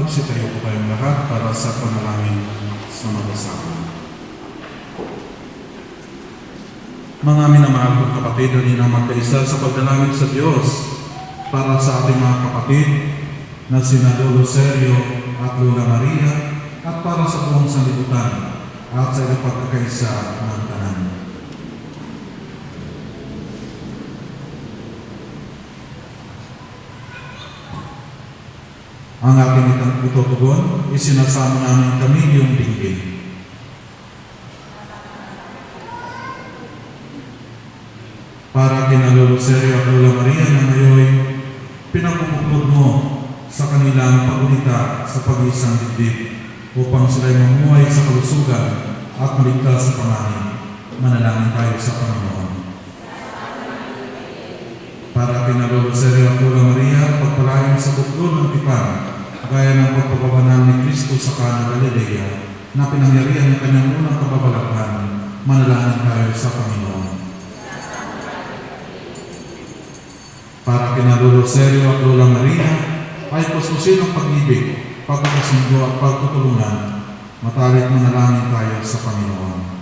Magsitayo po tayong lahat para sa panalangin sa mag-asawa. Mga minamahal kong kapatid, hindi na magkaisa sa pagdalangin sa Diyos para sa ating mga kapatid na sina Lolo Sergio at Lola Maria at para sa buong sanlibutan at sa pagkakaisa ng tanan. Ang aking itutugon, isinasama namin kami yung dinggin. Para kina Lolo Sergio at Lola Maria na ngayon, pinapupuklod mo sa kanilang pag-unita sa pag-iisang dibdib upang sila'y mamuhay sa kalusugan at maligtas sa panganib. Manalangin tayo sa Panginoon. Para kina Lolo Sergio at Lola Maria, pagpalain sa buklod ng tipan, gaya ng pagpapabanal ni Kristo sa Cana Galilea, na pinangyarihan ng kanyang unang kababalaghan, manalangin tayo sa Panginoon. Para kina Lolo Sergio at Lola Maria, ay puspusin ang pag-ibig, pagkakasundo at pagtutulungan, matalik manalangin tayo sa Panginoon.